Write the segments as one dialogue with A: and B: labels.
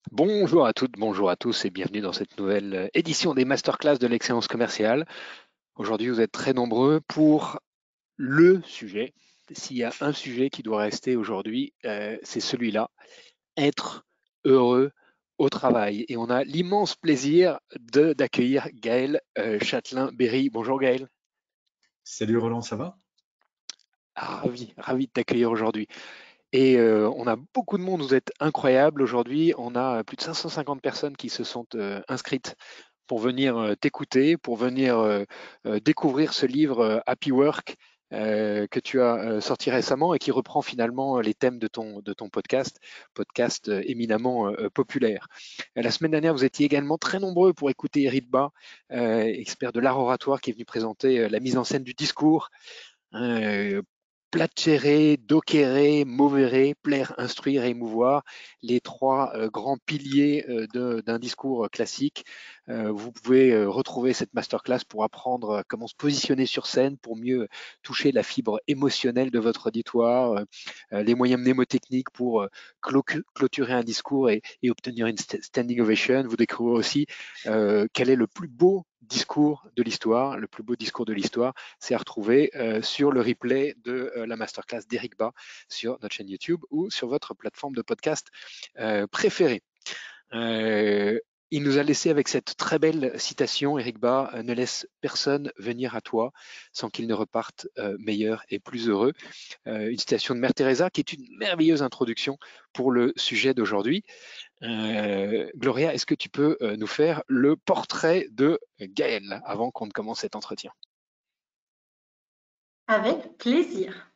A: Bonjour à toutes, bonjour à tous et bienvenue dans cette nouvelle édition des masterclass de l'excellence commerciale. Aujourd'hui, vous êtes très nombreux pour le sujet. S'il y a un sujet qui doit rester aujourd'hui, c'est celui-là, être heureux au travail. Et on a l'immense plaisir d'accueillir Gaël Châtelain-Berry. Bonjour Gaël.
B: Salut Roland, ça va?
A: Ravi de t'accueillir aujourd'hui. Et on a beaucoup de monde, vous êtes incroyable aujourd'hui. On a plus de 550 personnes qui se sont inscrites pour venir t'écouter, pour venir découvrir ce livre Happy Work que tu as sorti récemment et qui reprend finalement les thèmes de ton podcast éminemment populaire. La semaine dernière, vous étiez également très nombreux pour écouter Eric Bas, expert de l'art oratoire, qui est venu présenter la mise en scène du discours. Hein, Placere, docere, movere, plaire, instruire, émouvoir, les trois grands piliers d'un discours classique. Vous pouvez retrouver cette masterclass pour apprendre comment se positionner sur scène, pour mieux toucher la fibre émotionnelle de votre auditoire, les moyens mnémotechniques pour clôturer un discours et obtenir une standing ovation. Vous découvrez aussi quel est le plus beau discours de l'histoire. Le plus beau discours de l'histoire, c'est à retrouver sur le replay de la masterclass d'Eric Bas sur notre chaîne YouTube ou sur votre plateforme de podcast préférée. Il nous a laissé avec cette très belle citation, Eric Bas, ne laisse personne venir à toi sans qu'il ne reparte meilleur et plus heureux. Une citation de Mère Teresa qui est une merveilleuse introduction pour le sujet d'aujourd'hui. Gloria, est-ce que tu peux nous faire le portrait de Gaël avant qu'on ne commence cet entretien?
C: Avec plaisir.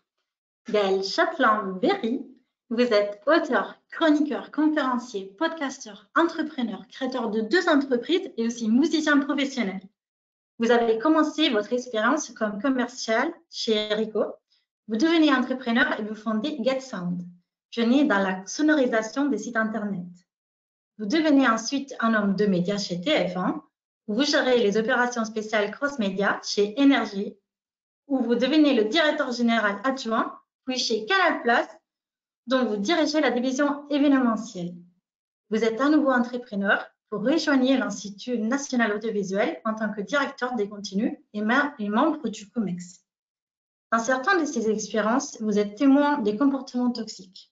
C: Gaël Châtelain-Berry, vous êtes auteur, chroniqueur, conférencier, podcasteur, entrepreneur, créateur de 2 entreprises et aussi musicien professionnel. Vous avez commencé votre expérience comme commercial chez Ricoh. Vous devenez entrepreneur et vous fondez GetSound, pionnier dans la sonorisation des sites Internet. Vous devenez ensuite un homme de médias chez TF1, où vous gérez les opérations spéciales cross-média chez Énergie, où vous devenez le directeur général adjoint, puis chez Canal+, dont vous dirigez la division événementielle. Vous êtes un nouveau entrepreneur pour rejoindre l'Institut national audiovisuel en tant que directeur des contenus et membre du COMEX. Dans certaines de ces expériences, vous êtes témoin des comportements toxiques.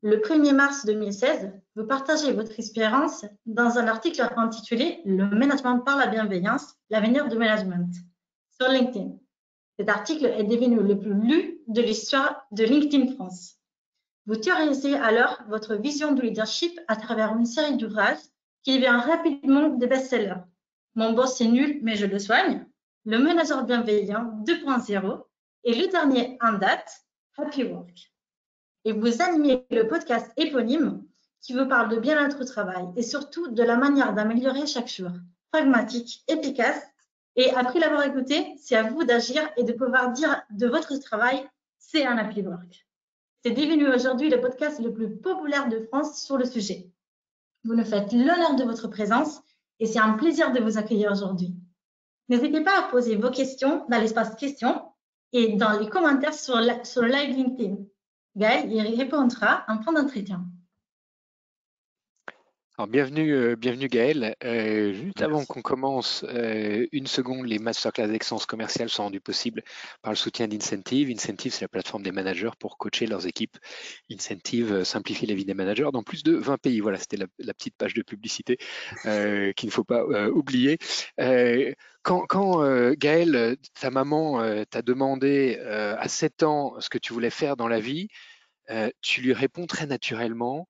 C: Le 1er mars 2016, vous partagez votre expérience dans un article intitulé « Le management par la bienveillance, l'avenir du management » sur LinkedIn. Cet article est devenu le plus lu de l'histoire de LinkedIn France. Vous théorisez alors votre vision du leadership à travers une série d'ouvrages qui devient rapidement des best-sellers. Mon boss est nul, mais je le soigne, Le manager bienveillant 2.0 et le dernier en date, Happy Work. Et vous animez le podcast éponyme qui vous parle de bien-être au travail et surtout de la manière d'améliorer chaque jour, pragmatique, efficace. Et après l'avoir écouté, c'est à vous d'agir et de pouvoir dire de votre travail, c'est un happy work. C'est devenu aujourd'hui le podcast le plus populaire de France sur le sujet. Vous nous faites l'honneur de votre présence et c'est un plaisir de vous accueillir aujourd'hui. N'hésitez pas à poser vos questions dans l'espace questions et dans les commentaires sur le live LinkedIn. Gaël y répondra en fin d'entretien.
A: Alors bienvenue Gaël. Juste avant
B: Merci.
A: qu'on commence, une seconde, les masterclass d'excellence commerciale sont rendues possibles par le soutien d'Incentive. Incentive, c'est la plateforme des managers pour coacher leurs équipes. Incentive simplifie la vie des managers dans plus de 20 pays. Voilà, c'était la petite page de publicité qu'il ne faut pas oublier. Quand Gaël, ta maman t'a demandé à 7 ans ce que tu voulais faire dans la vie, tu lui réponds très naturellement,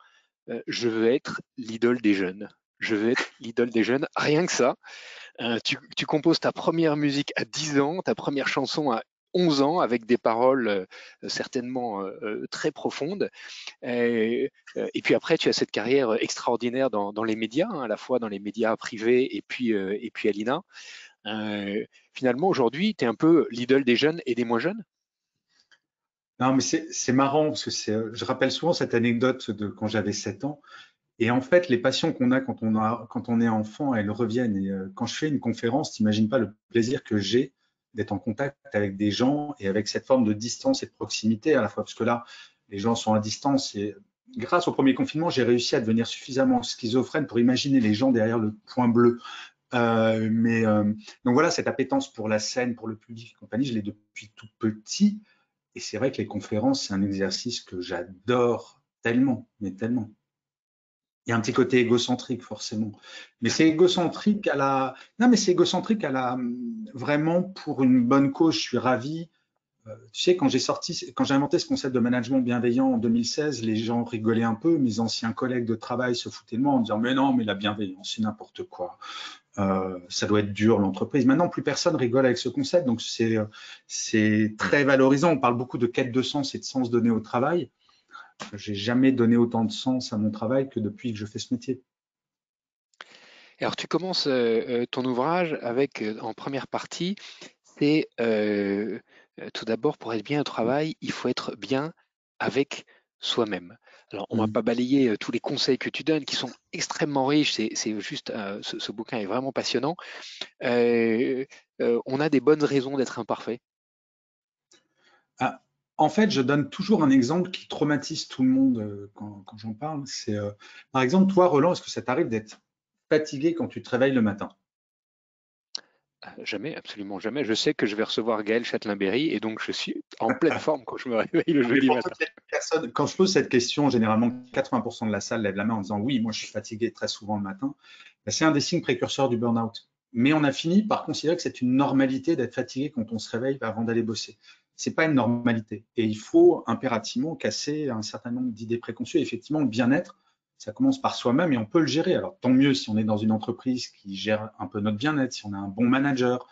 A: je veux être l'idole des jeunes. Je veux être l'idole des jeunes, rien que ça. Tu composes ta première musique à 10 ans, ta première chanson à 11 ans, avec des paroles certainement très profondes. Et puis après, tu as cette carrière extraordinaire dans les médias, hein, à la fois dans les médias privés et puis à l'INA. Finalement, aujourd'hui, tu es un peu l'idole des jeunes et des moins jeunes.
B: Non, mais c'est marrant parce que je rappelle souvent cette anecdote de quand j'avais 7 ans. Et en fait, les passions qu'on a quand on est enfant, elles reviennent. Et quand je fais une conférence, t'imagines pas le plaisir que j'ai d'être en contact avec des gens et avec cette forme de distance et de proximité à la fois. Parce que là, les gens sont à distance et grâce au premier confinement, j'ai réussi à devenir suffisamment schizophrène pour imaginer les gens derrière le point bleu. Donc voilà, cette appétence pour la scène, pour le public et compagnie, je l'ai depuis tout petit. Et c'est vrai que les conférences, c'est un exercice que j'adore tellement, mais tellement. Il y a un petit côté égocentrique, forcément. Mais c'est égocentrique à la. Non, mais c'est égocentrique à la. Vraiment pour une bonne cause. Je suis ravi. Tu sais, quand j'ai inventé ce concept de management bienveillant en 2016, les gens rigolaient un peu. Mes anciens collègues de travail se foutaient de moi en disant mais non, mais la bienveillance, c'est n'importe quoi. Ça doit être dur l'entreprise. Maintenant, plus personne rigole avec ce concept, donc c'est très valorisant. On parle beaucoup de quête de sens et de sens donné au travail. J'ai jamais donné autant de sens à mon travail que depuis que je fais ce métier.
A: Alors, tu commences ton ouvrage avec, en première partie, c'est tout d'abord, pour être bien au travail, il faut être bien avec soi-même. Alors, on ne va pas balayer tous les conseils que tu donnes, qui sont extrêmement riches. C'est juste, ce bouquin est vraiment passionnant. On a des bonnes raisons d'être imparfait.
B: Ah, en fait, je donne toujours un exemple qui traumatise tout le monde quand j'en parle. C'est, par exemple, toi, Roland, est-ce que ça t'arrive d'être fatigué quand tu te réveilles le matin?
A: Jamais, absolument jamais. Je sais que je vais recevoir Gaël Châtelain-Berry et donc je suis en pleine forme quand je me réveille le
B: Mais
A: jeudi
B: pour
A: matin.
B: toutes les personnes, quand je pose cette question, généralement 80% de la salle lève la main en disant oui, moi je suis fatigué très souvent le matin. Ben, c'est un des signes précurseurs du burn-out. Mais on a fini par considérer que c'est une normalité d'être fatigué quand on se réveille avant d'aller bosser. C'est pas une normalité. Et il faut impérativement casser un certain nombre d'idées préconçues. Effectivement, le bien-être, ça commence par soi-même et on peut le gérer. Alors tant mieux si on est dans une entreprise qui gère un peu notre bien-être, si on a un bon manager,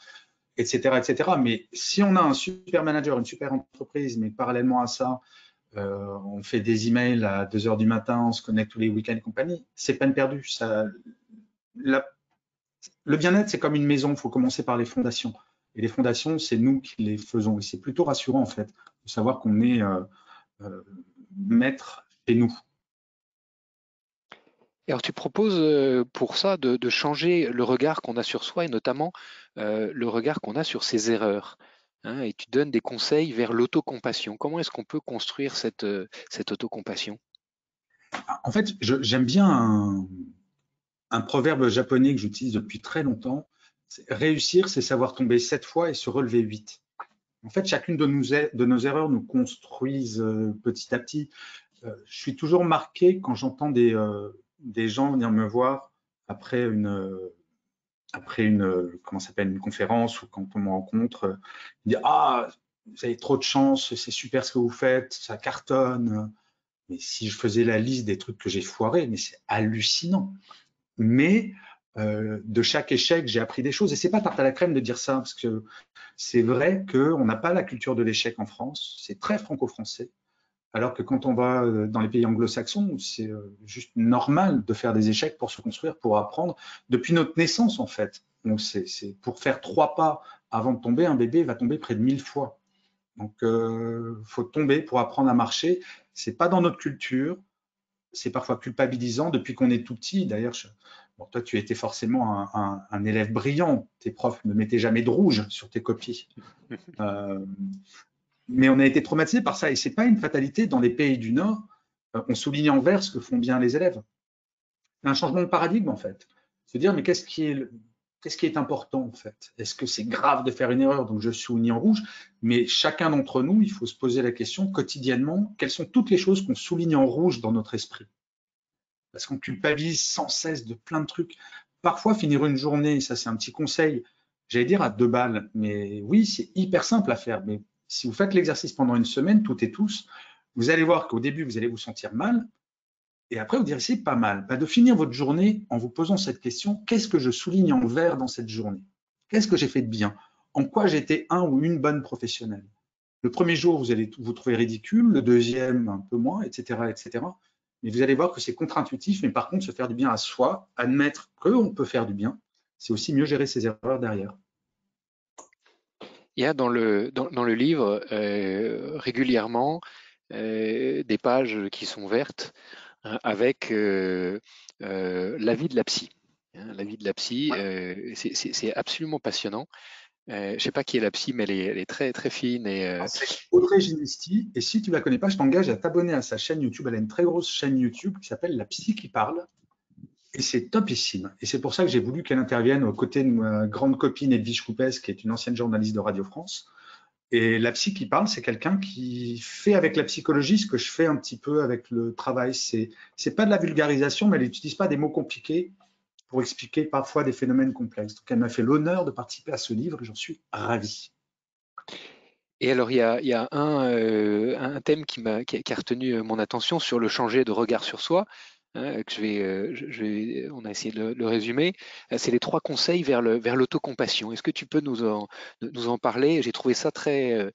B: etc., etc. Mais si on a un super manager, une super entreprise, mais parallèlement à ça, on fait des emails à 2 heures du matin, on se connecte tous les week-ends et compagnie, c'est peine perdue. Le bien-être, c'est comme une maison, il faut commencer par les fondations. Et les fondations, c'est nous qui les faisons. Et c'est plutôt rassurant, en fait, de savoir qu'on est maître chez nous.
A: Et alors tu proposes pour ça de changer le regard qu'on a sur soi et notamment le regard qu'on a sur ses erreurs, hein, et tu donnes des conseils vers l'autocompassion. Comment est-ce qu'on peut construire cette autocompassion?
B: En fait, j'aime bien un proverbe japonais que j'utilise depuis très longtemps. Réussir, c'est savoir tomber 7 fois et se relever 8. En fait, chacune de nos erreurs nous construisent petit à petit. Je suis toujours marqué quand j'entends des gens venir me voir après comment s'appelle, une conférence ou quand on me rencontre, dire ah, vous avez trop de chance, c'est super ce que vous faites, ça cartonne. Mais si je faisais la liste des trucs que j'ai foirés, mais c'est hallucinant. Mais de chaque échec, j'ai appris des choses. Et c'est pas tarte à la crème de dire ça, parce que c'est vrai qu'on n'a pas la culture de l'échec en France. C'est très franco-français. Alors que quand on va dans les pays anglo-saxons, c'est juste normal de faire des échecs pour se construire, pour apprendre, depuis notre naissance en fait. Donc c'est pour faire 3 pas avant de tomber, un bébé va tomber près de 1000 fois. Donc faut tomber pour apprendre à marcher. C'est pas dans notre culture, c'est parfois culpabilisant depuis qu'on est tout petit. D'ailleurs, bon, toi tu étais forcément un élève brillant. Tes profs ne mettaient jamais de rouge sur tes copies. Mais on a été traumatisé par ça. Et ce n'est pas une fatalité. Dans les pays du Nord, on souligne en vert ce que font bien les élèves. C'est un changement de paradigme, en fait. Se dire, mais qu'est-ce qui est important, en fait? Est-ce que c'est grave de faire une erreur, donc je souligne en rouge? Mais chacun d'entre nous, il faut se poser la question quotidiennement, quelles sont toutes les choses qu'on souligne en rouge dans notre esprit? Parce qu'on culpabilise sans cesse de plein de trucs. Parfois, finir une journée, ça c'est un petit conseil, j'allais dire à 2 balles, mais oui, c'est hyper simple à faire. Mais si vous faites l'exercice pendant une semaine, toutes et tous, vous allez voir qu'au début, vous allez vous sentir mal, et après, vous direz, c'est pas mal. De finir votre journée en vous posant cette question, qu'est-ce que je souligne en vert dans cette journée? Qu'est-ce que j'ai fait de bien? En quoi j'étais un ou une bonne professionnelle? Le premier jour, vous allez vous trouver ridicule, le deuxième, un peu moins, etc., etc. Mais vous allez voir que c'est contre-intuitif, mais par contre, se faire du bien à soi, admettre qu'on peut faire du bien, c'est aussi mieux gérer ses erreurs derrière.
A: Il y a dans le livre régulièrement des pages qui sont vertes, hein, avec l'avis de la psy. Hein, l'avis de la psy, c'est absolument passionnant. Je sais pas qui est la psy, mais elle est très très fine et
B: C'est Audrey Ginesti, et si tu la connais pas, je t'engage à t'abonner à sa chaîne YouTube. Elle a une très grosse chaîne YouTube qui s'appelle La Psy qui parle, et c'est topissime. Et c'est pour ça que j'ai voulu qu'elle intervienne aux côtés de ma grande copine Edwige Coupès, qui est une ancienne journaliste de Radio France. Et la psy qui parle, c'est quelqu'un qui fait avec la psychologie ce que je fais un petit peu avec le travail. C'est pas de la vulgarisation, mais elle n'utilise pas des mots compliqués pour expliquer parfois des phénomènes complexes. Donc elle m'a fait l'honneur de participer à ce livre et j'en suis ravi.
A: Et alors, il y a un thème qui a retenu mon attention sur le changer de regard sur soi, hein, que on a essayé de le résumer. C'est les 3 conseils vers l'autocompassion. Est-ce que tu peux nous en parler? J'ai trouvé ça très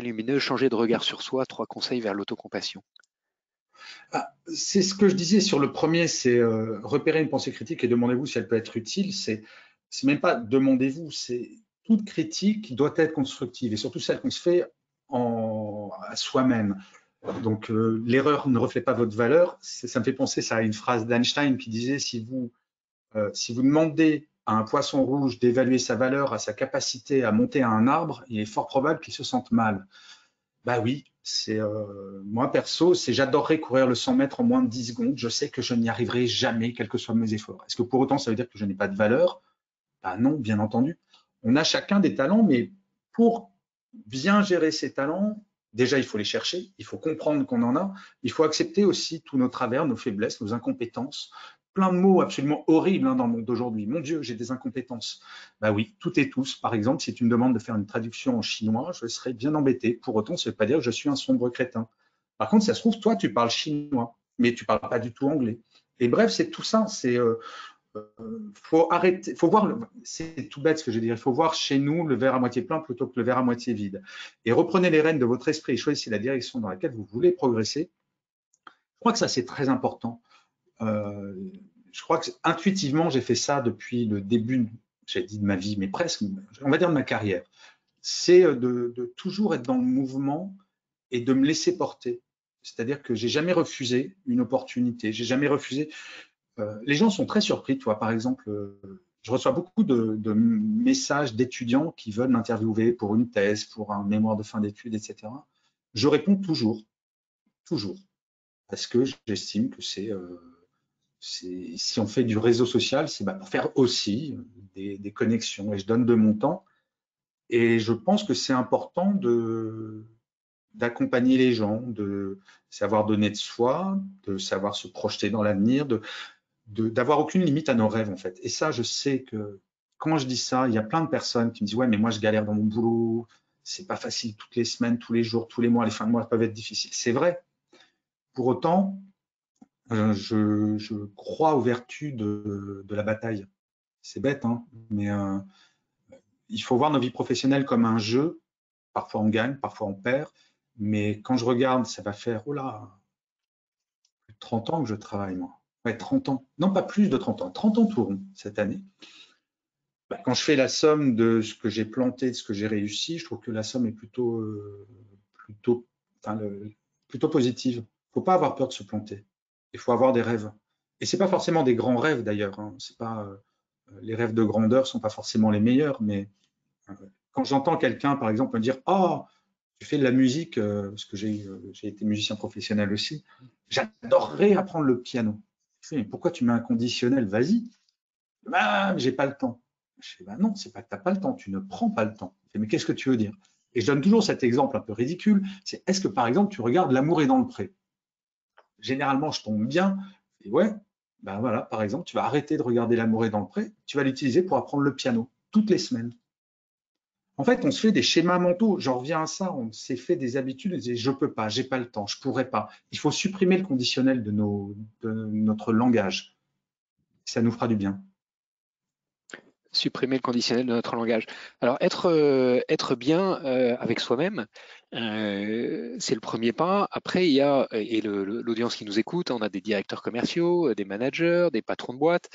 A: lumineux, changer de regard sur soi, 3 conseils vers l'autocompassion.
B: Ah, c'est ce que je disais sur le premier, c'est repérer une pensée critique et demandez-vous si elle peut être utile. C'est même pas demandez-vous, c'est toute critique doit être constructive et surtout celle qu'on se fait à soi-même. Donc l'erreur ne reflète pas votre valeur. Ça me fait penser ça à une phrase d'Einstein qui disait si vous demandez à un poisson rouge d'évaluer sa valeur à sa capacité à monter à un arbre, il est fort probable qu'il se sente mal. Bah oui, c'est moi perso, j'adorerais courir le 100 mètres en moins de 10 secondes. Je sais que je n'y arriverai jamais, quels que soient mes efforts. Est-ce que pour autant ça veut dire que je n'ai pas de valeur? Bah non, bien entendu. On a chacun des talents, mais pour bien gérer ces talents, déjà il faut les chercher, il faut comprendre qu'on en a, il faut accepter aussi tous nos travers, nos faiblesses, nos incompétences. Plein de mots absolument horribles dans le monde d'aujourd'hui. Mon Dieu, j'ai des incompétences. Bah oui, toutes et tous. Par exemple, si tu me demandes de faire une traduction en chinois, je serais bien embêté. Pour autant, ça ne veut pas dire que je suis un sombre crétin. Par contre, ça se trouve, toi, tu parles chinois, mais tu ne parles pas du tout anglais. Et bref, c'est tout ça. Faut arrêter, faut voir, c'est tout bête ce que je veux dire, il faut voir chez nous le verre à moitié plein plutôt que le verre à moitié vide. Et reprenez les rênes de votre esprit et choisissez la direction dans laquelle vous voulez progresser. Je crois que ça, c'est très important. Je crois que intuitivement, j'ai fait ça depuis le début, j'ai dit de ma vie, mais presque, on va dire de ma carrière. C'est de toujours être dans le mouvement et de me laisser porter. C'est-à-dire que j'ai jamais refusé une opportunité, j'ai jamais refusé. Les gens sont très surpris, toi, par exemple, je reçois beaucoup de messages d'étudiants qui veulent m'interviewer pour une thèse, pour un mémoire de fin d'études, etc. Je réponds toujours, toujours, parce que j'estime que si on fait du réseau social, c'est pour faire aussi des connexions, et je donne de mon temps. Et je pense que c'est important d'accompagner les gens, de savoir donner de soi, de savoir se projeter dans l'avenir, d'avoir aucune limite à nos rêves en fait. Et ça, je sais que quand je dis ça, il y a plein de personnes qui me disent ouais, mais moi je galère dans mon boulot, c'est pas facile toutes les semaines, tous les jours, tous les mois, les fins de mois peuvent être difficiles. C'est vrai. Pour autant, je crois aux vertus de la bataille. C'est bête, hein, mais il faut voir nos vies professionnelles comme un jeu. Parfois on gagne, parfois on perd, mais quand je regarde, ça va faire oh là, plus de 30 ans que je travaille moi. Ouais, 30 ans. Non, pas plus de 30 ans. 30 ans tout rond cette année. Quand je fais la somme de ce que j'ai planté, de ce que j'ai réussi, je trouve que la somme est plutôt, enfin, plutôt positive. Il ne faut pas avoir peur de se planter. Il faut avoir des rêves. Et ce n'est pas forcément des grands rêves d'ailleurs. Hein. C'est pas, les rêves de grandeur ne sont pas forcément les meilleurs, mais quand j'entends quelqu'un, par exemple, me dire « Oh, tu fais de la musique, parce que j'ai été musicien professionnel aussi, j'adorerais apprendre le piano. » Je dis « Mais pourquoi tu mets un conditionnel? Vas-y. » Ah, mais j'ai pas le temps. Je fais, bah non, c'est pas que tu n'as pas le temps, tu ne prends pas le temps. Je fais, mais qu'est-ce que tu veux dire? Et je donne toujours cet exemple un peu ridicule, c'est est-ce que par exemple tu regardes L'amour est dans le pré? Généralement, je tombe bien, et ouais, ben voilà, par exemple, tu vas arrêter de regarder L'amour est dans le pré, tu vas l'utiliser pour apprendre le piano, toutes les semaines. En fait, on se fait des schémas mentaux, j'en reviens à ça, on s'est fait des habitudes, on dit, je peux pas, j'ai pas le temps, je pourrais pas. Il faut supprimer le conditionnel de notre langage, ça nous fera du bien.
A: Supprimer le conditionnel de notre langage. Alors, être bien avec soi-même, c'est le premier pas. Après, il y a, et l'audience qui nous écoute, on a des directeurs commerciaux, des managers, des patrons de boîte.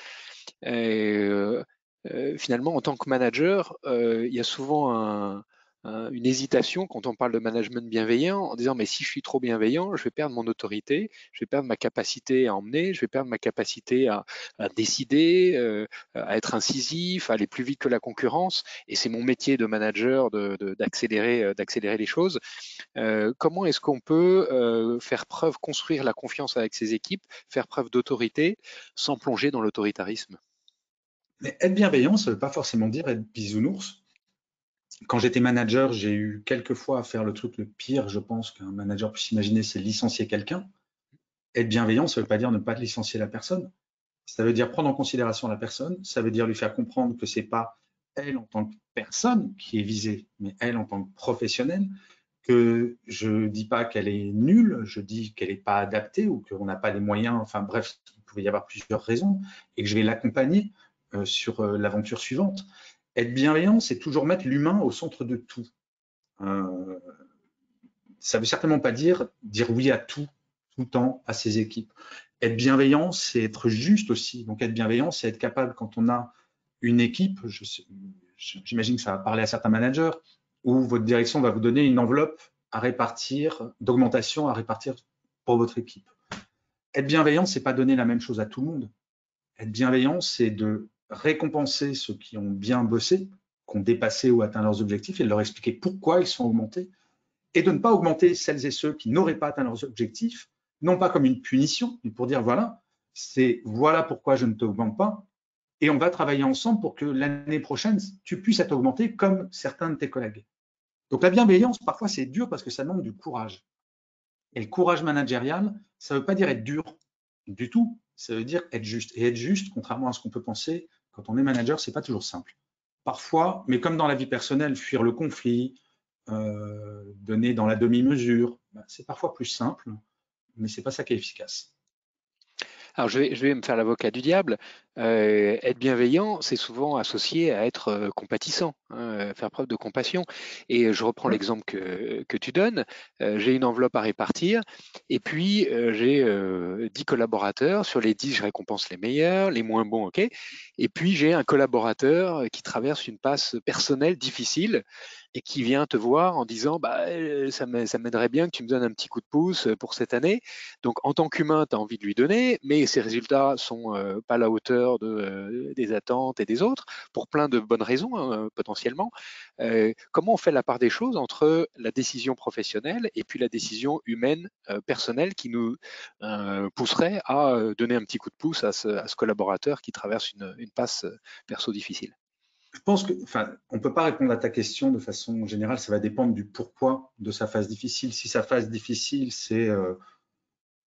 A: Finalement, en tant que manager, il y a souvent une hésitation quand on parle de management bienveillant en disant mais si je suis trop bienveillant, je vais perdre mon autorité, je vais perdre ma capacité à emmener, je vais perdre ma capacité à décider, à être incisif, à aller plus vite que la concurrence. Et c'est mon métier de manager d'accélérer les choses. Comment est-ce qu'on peut faire preuve, construire la confiance avec ses équipes, faire preuve d'autorité sans plonger dans l'autoritarisme?
B: Mais être bienveillant, ça ne veut pas forcément dire être bisounours. Quand j'étais manager, j'ai eu quelques fois à faire le truc le pire, je pense, qu'un manager puisse imaginer, c'est licencier quelqu'un. Être bienveillant, ça ne veut pas dire ne pas licencier la personne. Ça veut dire prendre en considération la personne. Ça veut dire lui faire comprendre que ce n'est pas elle en tant que personne qui est visée, mais elle en tant que professionnelle. Que je ne dis pas qu'elle est nulle, je dis qu'elle n'est pas adaptée ou qu'on n'a pas les moyens. Enfin bref, il pouvait y avoir plusieurs raisons et que je vais l'accompagner sur l'aventure suivante. Être bienveillant, c'est toujours mettre l'humain au centre de tout. Ça ne veut certainement pas dire oui à tout le temps à ses équipes. Être bienveillant, c'est être juste aussi. Donc être bienveillant, c'est être capable quand on a une équipe, j'imagine que ça va parler à certains managers, où votre direction va vous donner une enveloppe à répartir, d'augmentation à répartir pour votre équipe. Être bienveillant, c'est pas donner la même chose à tout le monde. Être bienveillant, c'est de récompenser ceux qui ont bien bossé, qui ont dépassé ou atteint leurs objectifs et de leur expliquer pourquoi ils sont augmentés et de ne pas augmenter celles et ceux qui n'auraient pas atteint leurs objectifs, non pas comme une punition, mais pour dire voilà pourquoi je ne t'augmente pas et on va travailler ensemble pour que l'année prochaine, tu puisses être augmenté comme certains de tes collègues. Donc la bienveillance, parfois, c'est dur parce que ça demande du courage. Et le courage managérial, ça ne veut pas dire être dur du tout, ça veut dire être juste. Et être juste, contrairement à ce qu'on peut penser, quand on est manager, ce n'est pas toujours simple. Parfois, mais comme dans la vie personnelle, fuir le conflit, donner dans la demi-mesure, c'est parfois plus simple, mais ce n'est pas ça qui est efficace.
A: Alors, je vais me faire l'avocat du diable. Être bienveillant, c'est souvent associé à être compatissant, hein, faire preuve de compassion. Et je reprends l'exemple que tu donnes. J'ai une enveloppe à répartir et puis j'ai 10 collaborateurs. Sur les 10, je récompense les meilleurs, les moins bons, ok. Et puis j'ai un collaborateur qui traverse une passe personnelle difficile et qui vient te voir en disant bah, ça m'aiderait bien que tu me donnes un petit coup de pouce pour cette année. Donc en tant qu'humain, tu as envie de lui donner, mais ses résultats sont pas à la hauteur des attentes et des autres, pour plein de bonnes raisons potentiellement. Comment on fait la part des choses entre la décision professionnelle et puis la décision humaine, personnelle, qui nous pousserait à donner un petit coup de pouce à ce collaborateur qui traverse une passe perso difficile?
B: Je pense que, on ne peut pas répondre à ta question de façon générale, ça va dépendre du pourquoi de sa phase difficile. Si sa phase difficile, c'est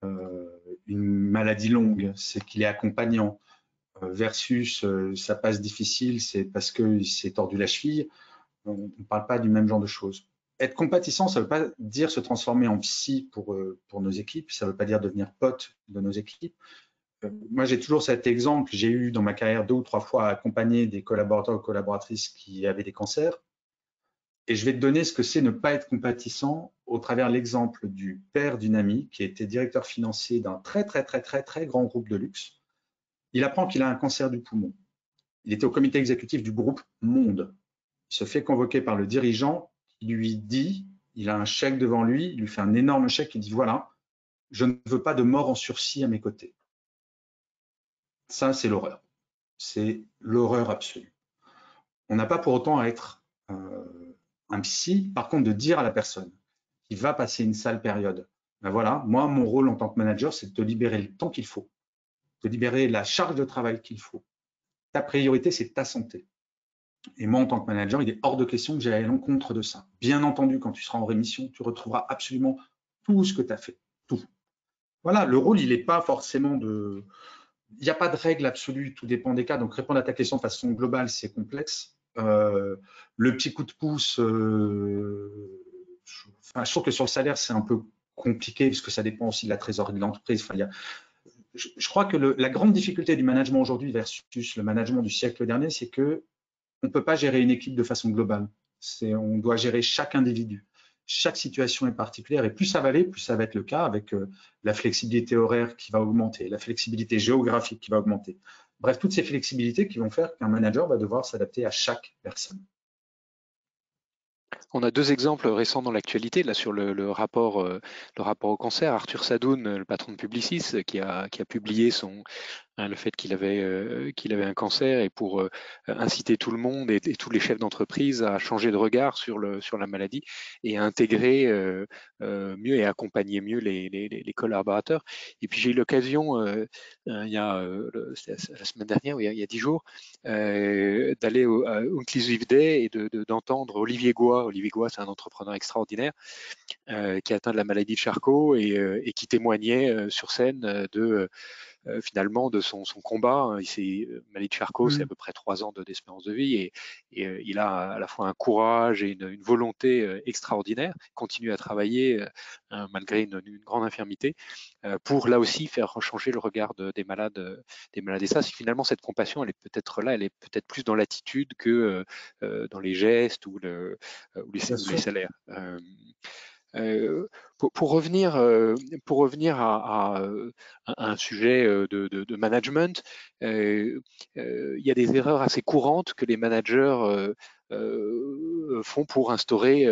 B: une maladie longue, c'est qu'il est accompagnant, versus sa passe difficile, c'est parce qu'il s'est tordu la cheville, on ne parle pas du même genre de choses. Être compatissant, ça ne veut pas dire se transformer en psy pour nos équipes, ça ne veut pas dire devenir pote de nos équipes. Moi, j'ai toujours cet exemple. J'ai eu dans ma carrière 2 ou 3 fois à accompagner des collaborateurs ou collaboratrices qui avaient des cancers. Et je vais te donner ce que c'est ne pas être compatissant au travers l'exemple du père d'une amie qui était directeur financier d'un très grand groupe de luxe. Il apprend qu'il a un cancer du poumon. Il était au comité exécutif du groupe Monde. Il se fait convoquer par le dirigeant qui lui dit, il a un chèque devant lui, il lui fait un énorme chèque, il dit voilà, je ne veux pas de mort en sursis à mes côtés. Ça, c'est l'horreur. C'est l'horreur absolue. On n'a pas pour autant à être un psy, par contre, de dire à la personne qui va passer une sale période, ben voilà, moi, mon rôle en tant que manager, c'est de te libérer le temps qu'il faut, de libérer la charge de travail qu'il faut. Ta priorité, c'est ta santé. Et moi, en tant que manager, il est hors de question que j'aille à l'encontre de ça. Bien entendu, quand tu seras en rémission, tu retrouveras absolument tout ce que tu as fait. Tout. Voilà, le rôle, il n'est pas forcément de... Il n'y a pas de règle absolue, tout dépend des cas. Donc, répondre à ta question de façon globale, c'est complexe. Le petit coup de pouce, je trouve que sur le salaire, c'est un peu compliqué parce que ça dépend aussi de la trésorerie de l'entreprise. Je crois que la grande difficulté du management aujourd'hui versus le management du siècle dernier, c'est que on ne peut pas gérer une équipe de façon globale. On doit gérer chaque individu. Chaque situation est particulière et plus ça va aller, plus ça va être le cas avec la flexibilité horaire qui va augmenter, la flexibilité géographique qui va augmenter. Bref, toutes ces flexibilités qui vont faire qu'un manager va devoir s'adapter à chaque personne.
A: On a deux exemples récents dans l'actualité, là sur le rapport au cancer. Arthur Sadoun, le patron de Publicis, qui a publié le fait qu'il avait un cancer, et pour inciter tout le monde et tous les chefs d'entreprise à changer de regard sur la maladie et à intégrer mieux et accompagner mieux les collaborateurs. Et puis j'ai eu l'occasion, c'était la semaine dernière, il y a 10 jours, d'aller à Inclusive Day et d'entendre Olivier Goua. Olivier Goua, c'est un entrepreneur extraordinaire qui a atteint de la maladie de Charcot et qui témoignait sur scène finalement de son combat. Maladie de Charcot, c'est à peu près 3 ans d'espérance de vie, et il a à la fois un courage et une volonté extraordinaire. Il continue à travailler malgré une grande infirmité pour là aussi faire changer le regard des malades. Et ça, finalement, cette compassion, elle est peut-être là, elle est peut-être plus dans l'attitude que dans les gestes ou les salaires. Pour revenir à un sujet de management, il y a des erreurs assez courantes que les managers font pour instaurer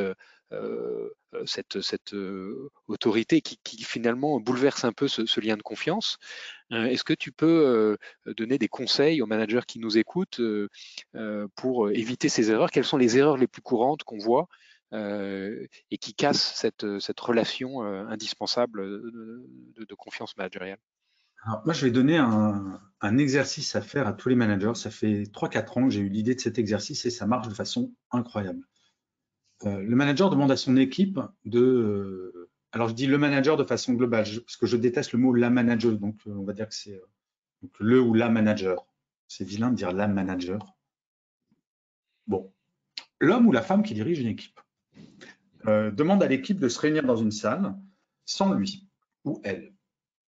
A: cette autorité qui finalement bouleverse un peu ce lien de confiance. Est-ce que tu peux donner des conseils aux managers qui nous écoutent pour éviter ces erreurs? Quelles sont les erreurs les plus courantes qu'on voit et qui casse cette relation indispensable de confiance managériale?
B: Alors, moi, je vais donner un exercice à faire à tous les managers. Ça fait 3-4 ans que j'ai eu l'idée de cet exercice et ça marche de façon incroyable. Le manager demande à son équipe alors je dis le manager de façon globale, parce que je déteste le mot la manageuse, donc on va dire que c'est le ou la manager. C'est vilain de dire la manager. Bon, l'homme ou la femme qui dirige une équipe demande à l'équipe de se réunir dans une salle sans lui ou elle.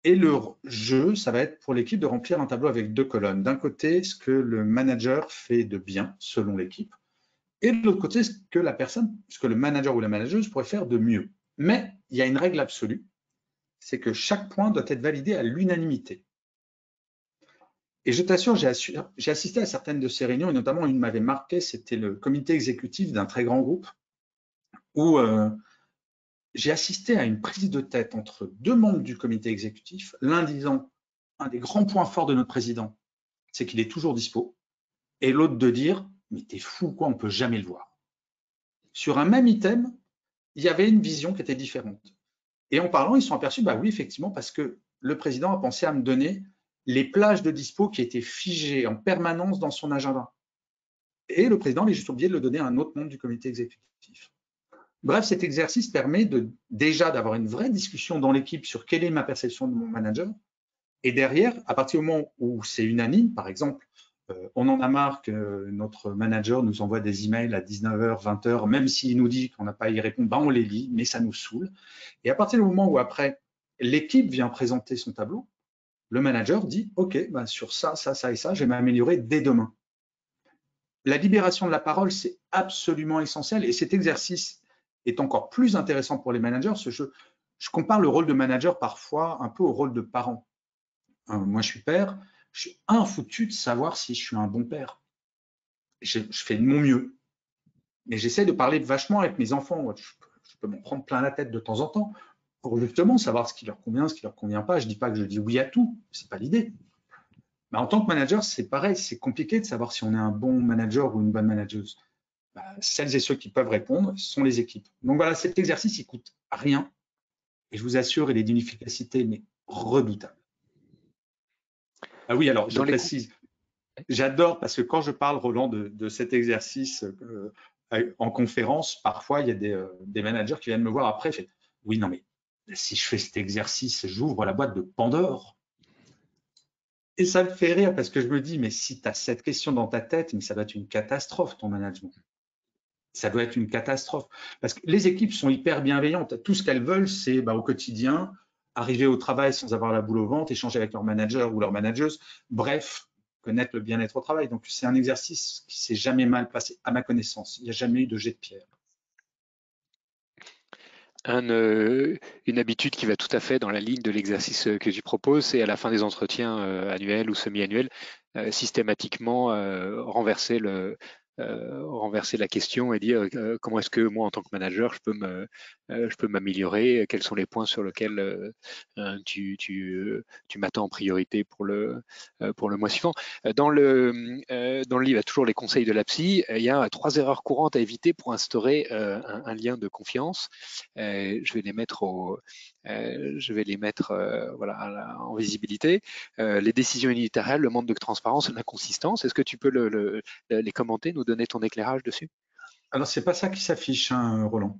B: Et le jeu, ça va être pour l'équipe de remplir un tableau avec 2 colonnes. D'un côté, ce que le manager fait de bien selon l'équipe, et de l'autre côté, ce que le manager ou la manageuse pourrait faire de mieux. Mais il y a une règle absolue, c'est que chaque point doit être validé à l'unanimité. Et je t'assure, j'ai assisté à certaines de ces réunions, et notamment une m'avait marqué, c'était le comité exécutif d'un très grand groupe, où j'ai assisté à une prise de tête entre 2 membres du comité exécutif, l'un disant un des grands points forts de notre président, c'est qu'il est toujours dispo, et l'autre de dire mais t'es fou quoi, on peut jamais le voir. Sur un même item, il y avait une vision qui était différente. Et en parlant, ils se sont aperçus, bah oui, effectivement, parce que le président a pensé à me donner les plages de dispo qui étaient figées en permanence dans son agenda. Et le président avait juste oublié de le donner à un autre membre du comité exécutif. Bref, cet exercice permet déjà d'avoir une vraie discussion dans l'équipe sur quelle est ma perception de mon manager. Et derrière, à partir du moment où c'est unanime, par exemple, on en a marre que notre manager nous envoie des emails à 19h, 20h, même s'il nous dit qu'on n'a pas à y répondre, ben on les lit, mais ça nous saoule. Et à partir du moment où après, l'équipe vient présenter son tableau, le manager dit « Ok, ben sur ça, ça, ça et ça, je vais m'améliorer dès demain ». La libération de la parole, c'est absolument essentiel. Et cet exercice est encore plus intéressant pour les managers. Je compare le rôle de manager parfois un peu au rôle de parent. Moi, je suis père. Je suis infoutu de savoir si je suis un bon père. Je fais de mon mieux. Mais j'essaie de parler vachement avec mes enfants. Je peux m'en prendre plein la tête de temps en temps pour justement savoir ce qui leur convient, ce qui leur convient pas. Je dis pas que je dis oui à tout. C'est pas l'idée. Mais en tant que manager, c'est pareil. C'est compliqué de savoir si on est un bon manager ou une bonne manageuse. Celles et ceux qui peuvent répondre sont les équipes. Donc voilà, cet exercice, il coûte rien. Et je vous assure, il est d'une efficacité mais redoutable. Ah oui, alors je précise. J'adore parce que quand je parle, Roland, de cet exercice en conférence, parfois il y a des managers qui viennent me voir après. Oui, non, mais si je fais cet exercice, j'ouvre la boîte de Pandore. Et ça me fait rire parce que je me dis, mais si tu as cette question dans ta tête, mais ça doit être une catastrophe ton management. Ça doit être une catastrophe. Parce que les équipes sont hyper bienveillantes. Tout ce qu'elles veulent, c'est au quotidien, arriver au travail sans avoir la boule au ventre, échanger avec leur manager ou leur manageuse. Bref, connaître le bien-être au travail. Donc, c'est un exercice qui s'est jamais mal passé, à ma connaissance. Il n'y a jamais eu de jet de pierre.
A: Une habitude qui va tout à fait dans la ligne de l'exercice que tu proposes, c'est à la fin des entretiens annuels ou semi-annuels, systématiquement renverser renverser la question et dire comment est-ce que moi, en tant que manager, je peux m'améliorer, quels sont les points sur lesquels tu m'attends en priorité pour le mois suivant. Dans le livre, il y a toujours les conseils de la psy. Il y a 3 erreurs courantes à éviter pour instaurer un lien de confiance. Je vais les mettre voilà, en visibilité. Les décisions unilatérales, le manque de transparence, l'inconsistance. Est-ce que tu peux les commenter, nous donner ton éclairage dessus?
B: Alors, c'est pas ça qui s'affiche, hein, Roland.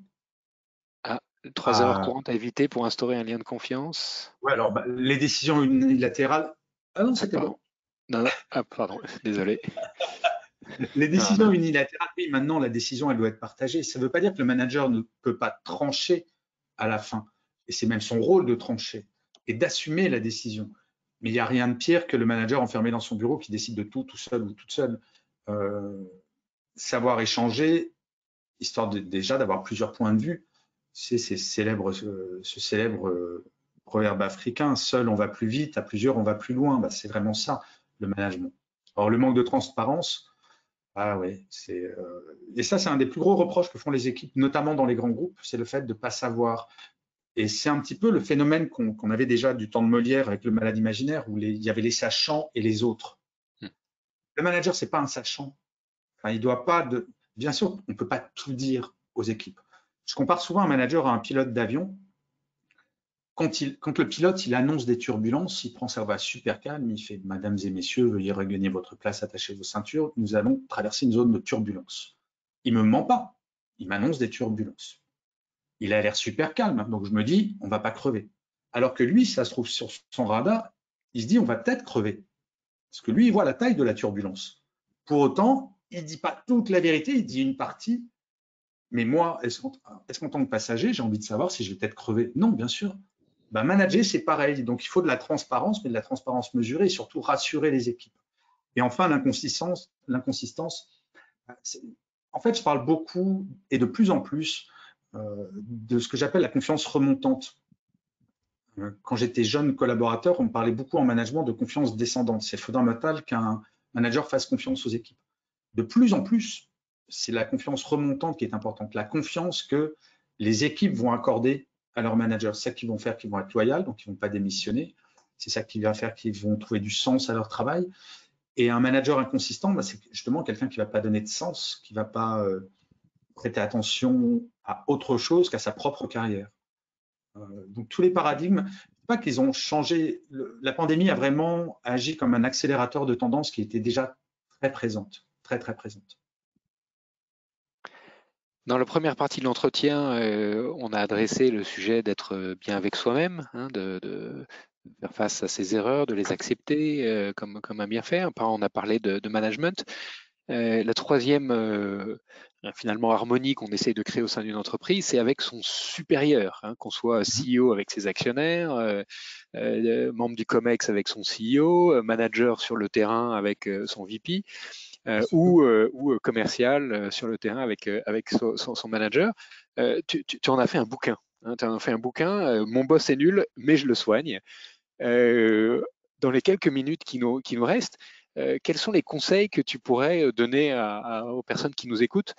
A: 3 erreurs courantes à éviter pour instaurer un lien de confiance.
B: Ouais, alors, les décisions unilatérales. Ah non, c'était bon.
A: Non, pardon, désolé.
B: Les décisions unilatérales, oui, maintenant, la décision, elle doit être partagée. Ça ne veut pas dire que le manager ne peut pas trancher à la fin. Et c'est même son rôle de trancher et d'assumer la décision. Mais il n'y a rien de pire que le manager enfermé dans son bureau qui décide de tout seul ou toute seule. Savoir échanger, histoire déjà d'avoir plusieurs points de vue. C'est ce célèbre proverbe africain, seul on va plus vite, à plusieurs on va plus loin. C'est vraiment ça, le management. Alors, le manque de transparence, ah ouais, et ça, c'est un des plus gros reproches que font les équipes, notamment dans les grands groupes, c'est le fait de ne pas savoir. Et c'est un petit peu le phénomène qu'on avait déjà du temps de Molière avec le malade imaginaire, où il y avait les sachants et les autres. Le manager, c'est pas un sachant. Enfin, il doit pas de. Bien sûr, on ne peut pas tout dire aux équipes. Je compare souvent un manager à un pilote d'avion. Quand le pilote il annonce des turbulences, il prend sa voix super calme, il fait « Mesdames et messieurs, veuillez regagner votre place, attachez vos ceintures, nous allons traverser une zone de turbulence ». Il ne me ment pas, il m'annonce des turbulences. Il a l'air super calme, donc je me dis « on ne va pas crever ». Alors que lui, ça se trouve sur son radar, il se dit « on va peut-être crever ». Parce que lui, il voit la taille de la turbulence. Pour autant, il ne dit pas toute la vérité, il dit une partie. Mais moi, est-ce qu'en tant que passager, j'ai envie de savoir si je vais peut-être crever? Non, bien sûr. Manager, c'est pareil. Donc, il faut de la transparence, mais de la transparence mesurée et surtout rassurer les équipes. Et enfin, l'inconsistance. En fait, je parle beaucoup et de plus en plus de ce que j'appelle la confiance remontante. Quand j'étais jeune collaborateur, on me parlait beaucoup en management de confiance descendante. C'est fondamental qu'un manager fasse confiance aux équipes. De plus en plus, c'est la confiance remontante qui est importante. La confiance que les équipes vont accorder à leurs managers. C'est ça qu'ils vont faire, qu'ils vont être loyaux, donc ils ne vont pas démissionner. C'est ça qui va faire qu'ils vont trouver du sens à leur travail. Et un manager inconsistant, c'est justement quelqu'un qui ne va pas donner de sens, qui ne va pas prêter attention à autre chose qu'à sa propre carrière. Donc tous les paradigmes, pas qu'ils ont changé. La pandémie a vraiment agi comme un accélérateur de tendance qui était déjà très présente, très très présente.
A: Dans la première partie de l'entretien, on a adressé le sujet d'être bien avec soi-même, hein, de faire face à ses erreurs, de les accepter comme un bienfait. On a parlé de management. La troisième finalement harmonie qu'on essaye de créer au sein d'une entreprise, c'est avec son supérieur, hein, qu'on soit CEO avec ses actionnaires, membre du COMEX avec son CEO, manager sur le terrain avec son VP. Ou commercial sur le terrain avec son manager. Tu en as fait un bouquin. Hein, tu en as fait un bouquin, Mon boss est nul, mais je le soigne. Dans les quelques minutes qui nous restent, quels sont les conseils que tu pourrais donner aux personnes qui nous écoutent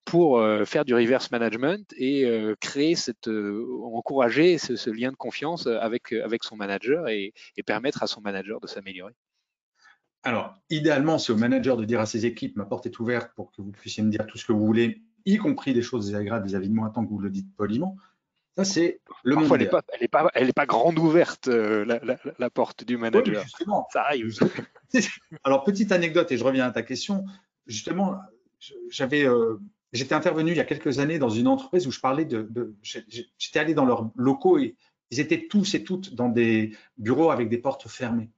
A: pour faire du reverse management et encourager ce lien de confiance avec son manager et permettre à son manager de s'améliorer?
B: Alors, idéalement, c'est au manager de dire à ses équipes, ma porte est ouverte pour que vous puissiez me dire tout ce que vous voulez, y compris des choses désagréables vis-à-vis de moi, tant que vous le dites poliment. Ça, c'est le monde idéal.
A: Elle n'est pas grande ouverte, la porte du manager.
B: Oui, justement.
A: Ça arrive.
B: Alors, petite anecdote, et je reviens à ta question. Justement, j'étais intervenu il y a quelques années dans une entreprise où je parlais j'étais allé dans leurs locaux et ils étaient tous et toutes dans des bureaux avec des portes fermées.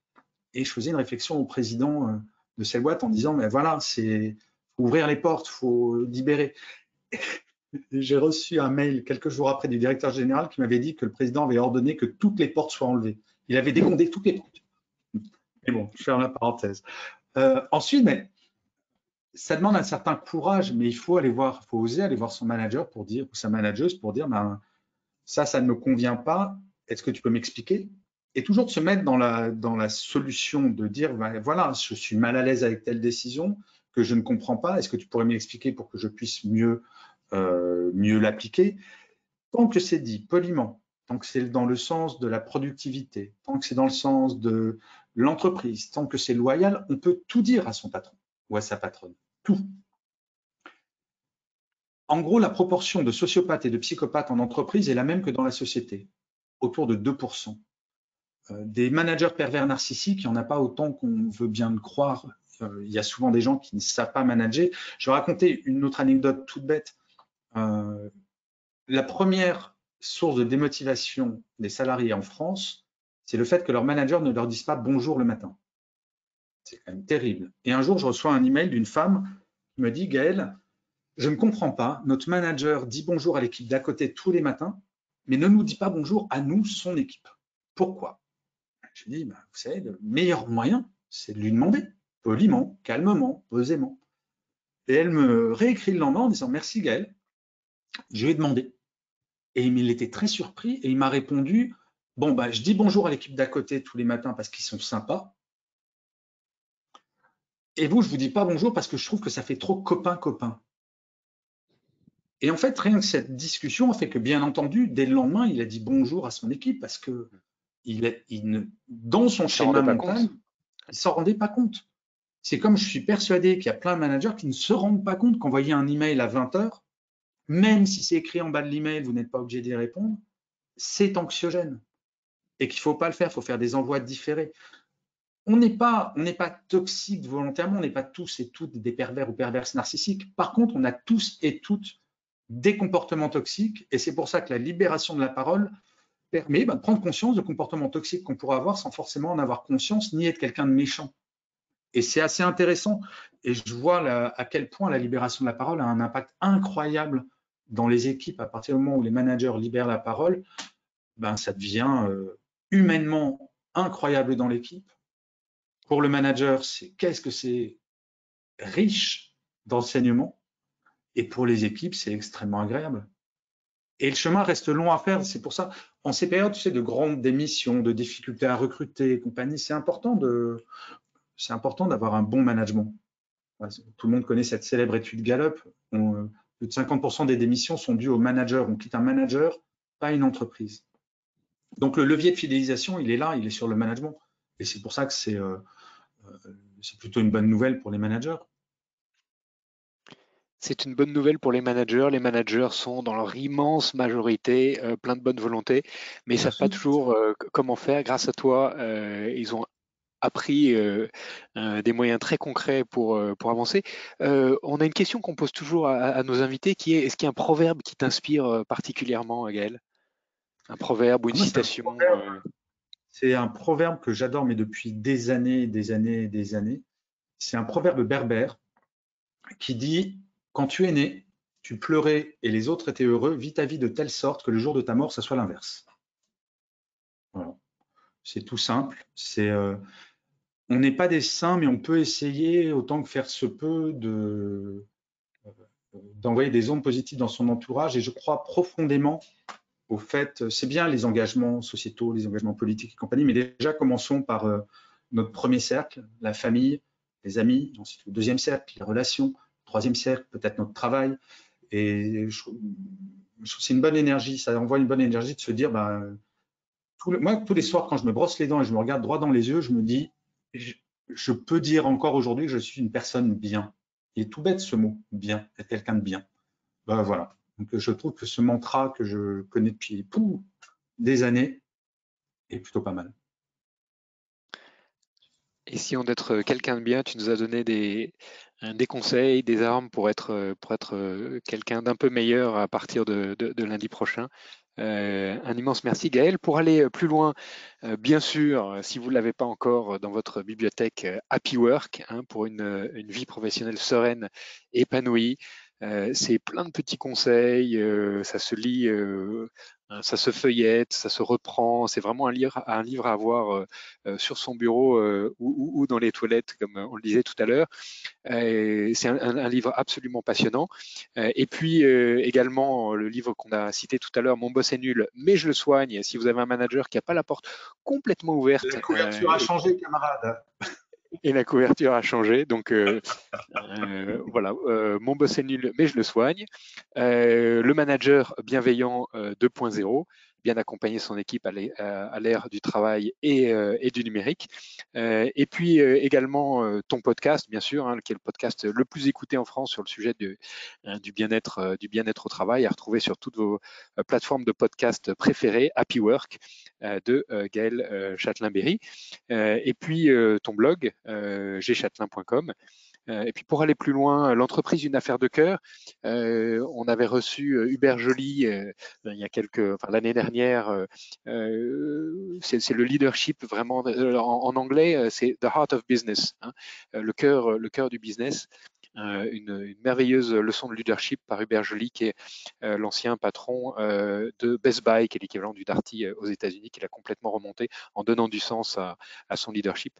B: Et je faisais une réflexion au président de cette boîte en disant, mais voilà, faut ouvrir les portes, il faut libérer. J'ai reçu un mail quelques jours après du directeur général qui m'avait dit que le président avait ordonné que toutes les portes soient enlevées. Il avait décompté toutes les portes. Mais bon, je ferme la parenthèse. Ensuite, mais ça demande un certain courage, mais il faut oser aller voir son manager pour dire, ou sa manageuse pour dire, ça ne me convient pas. Est-ce que tu peux m'expliquer? Et toujours de se mettre dans la solution, de dire, voilà, je suis mal à l'aise avec telle décision, que je ne comprends pas, est-ce que tu pourrais m'expliquer pour que je puisse mieux l'appliquer? Tant que c'est dit poliment, tant que c'est dans le sens de la productivité, tant que c'est dans le sens de l'entreprise, tant que c'est loyal, on peut tout dire à son patron ou à sa patronne, tout. En gros, la proportion de sociopathes et de psychopathes en entreprise est la même que dans la société, autour de 2%. Des managers pervers narcissiques, il n'y en a pas autant qu'on veut bien le croire. Il y a souvent des gens qui ne savent pas manager. Je vais raconter une autre anecdote toute bête. La première source de démotivation des salariés en France, c'est le fait que leur manager ne leur dise pas bonjour le matin. C'est quand même terrible. Et un jour, je reçois un email d'une femme qui me dit, Gaël, je ne comprends pas, notre manager dit bonjour à l'équipe d'à côté tous les matins, mais ne nous dit pas bonjour à nous, son équipe. Pourquoi? Je lui dis, vous savez, le meilleur moyen, c'est de lui demander, poliment, calmement, posément. Et elle me réécrit le lendemain en disant, merci Gaël, je lui ai demandé. Et il était très surpris et il m'a répondu, bon, je dis bonjour à l'équipe d'à côté tous les matins parce qu'ils sont sympas. Et vous, je vous dis pas bonjour parce que je trouve que ça fait trop copain-copain. Et en fait, rien que cette discussion a fait que, bien entendu, dès le lendemain, il a dit bonjour à son équipe parce que dans son schéma mental, il ne s'en rendait pas compte. C'est comme je suis persuadé qu'il y a plein de managers qui ne se rendent pas compte qu'envoyer un email à 20 h, même si c'est écrit en bas de l'email, vous n'êtes pas obligé d'y répondre, c'est anxiogène. Et qu'il ne faut pas le faire, il faut faire des envois différés. On n'est pas toxique volontairement, on n'est pas tous et toutes des pervers ou perverses narcissiques. Par contre, on a tous et toutes des comportements toxiques et c'est pour ça que la libération de la parole permet de prendre conscience de comportements toxiques qu'on pourrait avoir sans forcément en avoir conscience ni être quelqu'un de méchant. Et c'est assez intéressant et je vois à quel point la libération de la parole a un impact incroyable dans les équipes. À partir du moment où les managers libèrent la parole, ça devient humainement incroyable dans l'équipe. Pour le manager, qu'est-ce que c'est riche d'enseignement et pour les équipes, c'est extrêmement agréable. Et le chemin reste long à faire. C'est pour ça, en ces périodes, de grandes démissions, de difficultés à recruter et compagnie, c'est important d'avoir un bon management. Tout le monde connaît cette célèbre étude Gallup. Plus de 50% des démissions sont dues au manager. On quitte un manager, pas une entreprise. Donc, le levier de fidélisation, il est là, il est sur le management. Et c'est pour ça que c'est plutôt une bonne nouvelle pour les managers.
A: C'est une bonne nouvelle pour les managers. Les managers sont dans leur immense majorité plein de bonne volonté, mais ils ne savent pas toujours comment faire. Grâce à toi, ils ont appris des moyens très concrets pour avancer. On a une question qu'on pose toujours à nos invités qui est, est-ce qu'il y a un proverbe qui t'inspire particulièrement, Gaël? Un proverbe ou une citation?
B: C'est un proverbe que j'adore, mais depuis des années, des années, des années. C'est un proverbe berbère qui dit « Quand tu es né, tu pleurais et les autres étaient heureux, vis ta vie de telle sorte que le jour de ta mort, ça soit l'inverse. » Voilà. C'est tout simple. On n'est pas des saints, mais on peut essayer, autant que faire se peut, d'envoyer des ondes positives dans son entourage. Et je crois profondément au fait, c'est bien les engagements sociétaux, les engagements politiques et compagnie, mais déjà commençons par notre premier cercle, la famille, les amis, ensuite le deuxième cercle, les relations, le troisième cercle, peut-être notre travail. Et je trouve que c'est une bonne énergie, ça envoie une bonne énergie de se dire, moi, tous les soirs, quand je me brosse les dents et je me regarde droit dans les yeux, je me dis, je peux dire encore aujourd'hui que je suis une personne bien. Il est tout bête ce mot, bien, être quelqu'un de bien. Voilà. Donc, je trouve que ce mantra que je connais depuis des années est plutôt pas mal.
A: Essayons d'être quelqu'un de bien. Tu nous as donné des conseils, des armes pour être quelqu'un d'un peu meilleur à partir de lundi prochain. Un immense merci Gaël. Pour aller plus loin, bien sûr, si vous ne l'avez pas encore dans votre bibliothèque Happy Work, pour une vie professionnelle sereine, épanouie, c'est plein de petits conseils, ça se lit, ça se feuillette, ça se reprend. C'est vraiment un livre à avoir sur son bureau ou dans les toilettes, comme on le disait tout à l'heure. C'est un livre absolument passionnant. Et puis également le livre qu'on a cité tout à l'heure, Mon boss est nul, mais je le soigne. Si vous avez un manager qui n'a pas la porte complètement ouverte.
B: La couverture a changé, camarade.
A: Et la couverture a changé. Donc voilà, mon boss est nul, mais je le soigne. Le manager bienveillant 2.0, bien accompagner son équipe à l'ère du travail et du numérique. Et puis également ton podcast, bien sûr, qui est le podcast le plus écouté en France sur le sujet du bien-être au travail, à retrouver sur toutes vos plateformes de podcast préférées, Happy Work de Gaël Châtelain-Berry. Et puis ton blog, gchatelain.com. Et puis pour aller plus loin, l'entreprise une affaire de cœur. On avait reçu Hubert Joly il y a l'année dernière. C'est le leadership vraiment en anglais, c'est the heart of business, le cœur du business. Une merveilleuse leçon de leadership par Hubert Joly, qui est l'ancien patron de Best Buy, qui est l'équivalent du Darty aux États-Unis, qu'il a complètement remonté en donnant du sens à son leadership.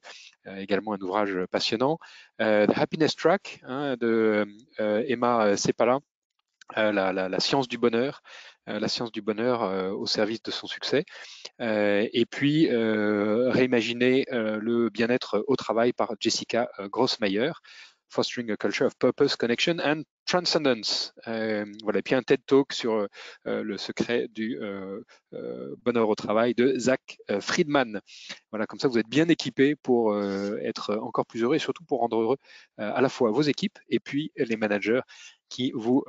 A: Également un ouvrage passionnant. The Happiness Track de Emma Sepala, la science du bonheur. La science du bonheur au service de son succès. Et puis réimaginer le bien-être au travail par Jessica Grossmeyer. Fostering a Culture of Purpose, Connection and Transcendence. Voilà. Et puis un TED Talk sur le secret du bonheur au travail de Zach Friedman. Voilà, comme ça vous êtes bien équipés pour être encore plus heureux et surtout pour rendre heureux à la fois vos équipes et puis les managers qui vous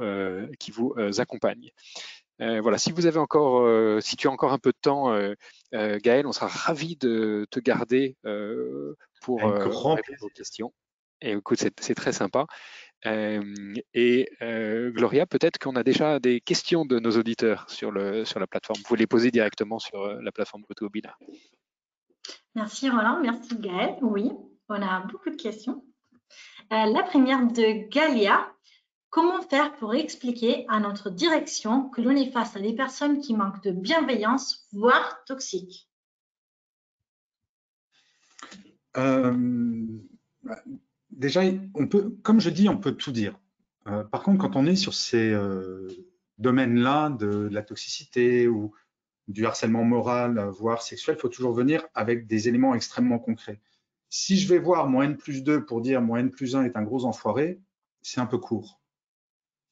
A: accompagnent. Voilà, si tu as encore un peu de temps, Gaël, on sera ravis de te garder pour répondre aux questions. Et écoute, c'est très sympa. Gloria, peut-être qu'on a déjà des questions de nos auditeurs sur la plateforme. Vous pouvez les poser directement sur la plateforme GoToWebinar.
C: Merci Roland, merci Gaël. Oui, on a beaucoup de questions. La première de Galia. Comment faire pour expliquer à notre direction que l'on est face à des personnes qui manquent de bienveillance, voire toxiques?
B: Déjà, comme je dis, on peut tout dire. Par contre, quand on est sur ces domaines-là de la toxicité ou du harcèlement moral, voire sexuel, il faut toujours venir avec des éléments extrêmement concrets. Si je vais voir mon N+2 pour dire mon N+1 est un gros enfoiré, c'est un peu court.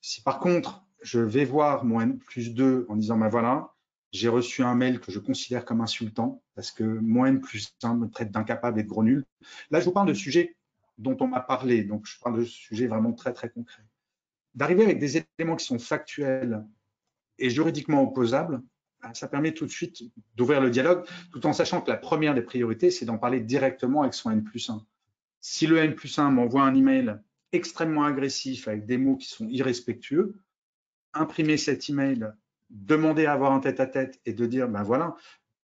B: Si par contre, je vais voir mon N+2 en disant, ben voilà, j'ai reçu un mail que je considère comme insultant parce que mon N+1 me traite d'incapable et de gros nul. Là, je vous parle de sujets dont on m'a parlé, donc je parle de sujets vraiment très, très concrets. D'arriver avec des éléments qui sont factuels et juridiquement opposables, ça permet tout de suite d'ouvrir le dialogue, tout en sachant que la première des priorités, c'est d'en parler directement avec son N+1. Si le N+1 m'envoie un email extrêmement agressif avec des mots qui sont irrespectueux, imprimer cet email, demander à avoir un tête-à-tête et de dire, ben voilà,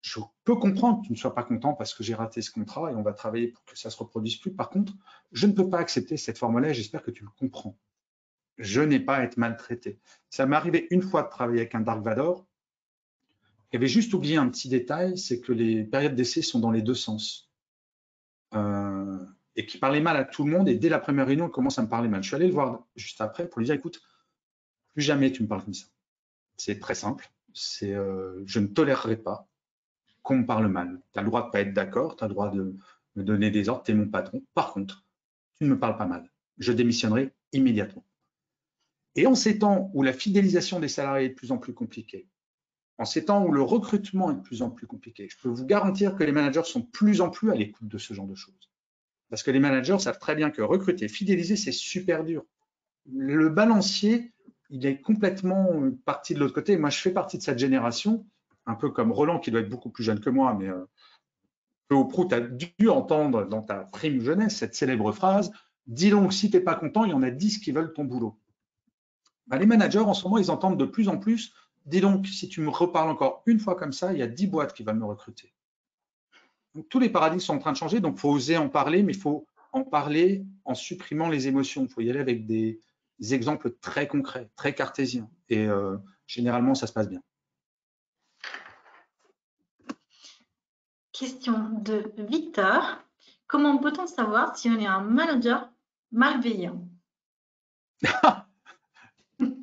B: je peux comprendre que tu ne sois pas content parce que j'ai raté ce contrat et on va travailler pour que ça ne se reproduise plus. Par contre, je ne peux pas accepter cette forme-là et j'espère que tu le comprends. Je n'ai pas à être maltraité. Ça m'est arrivé une fois de travailler avec un Dark Vador. Il y avait juste oublié un petit détail, c'est que les périodes d'essai sont dans les deux sens. Et qui parlait mal à tout le monde, et dès la première réunion, il commence à me parler mal. Je suis allé le voir juste après pour lui dire, écoute, plus jamais tu me parles comme ça. C'est très simple, je ne tolérerai pas qu'on me parle mal. Tu as le droit de ne pas être d'accord, tu as le droit de me donner des ordres, tu es mon patron. Par contre, tu ne me parles pas mal. Je démissionnerai immédiatement. Et en ces temps où la fidélisation des salariés est de plus en plus compliquée, en ces temps où le recrutement est de plus en plus compliqué, je peux vous garantir que les managers sont de plus en plus à l'écoute de ce genre de choses. Parce que les managers savent très bien que recruter, fidéliser, c'est super dur. Le balancier, il est complètement parti de l'autre côté. Moi, je fais partie de cette génération, un peu comme Roland, qui doit être beaucoup plus jeune que moi, mais peu ou prou, tu as dû entendre dans ta prime jeunesse cette célèbre phrase, dis donc, si tu n'es pas content, il y en a 10 qui veulent ton boulot. Ben, les managers, en ce moment, ils entendent de plus en plus, dis donc, si tu me reparles encore une fois comme ça, il y a 10 boîtes qui veulent me recruter. Donc, tous les paradigmes sont en train de changer, donc il faut oser en parler, mais il faut en parler en supprimant les émotions. Il faut y aller avec des exemples très concrets, très cartésiens. Et généralement, ça se passe bien.
C: Question de Victor. Comment peut-on savoir si on est un manager malveillant?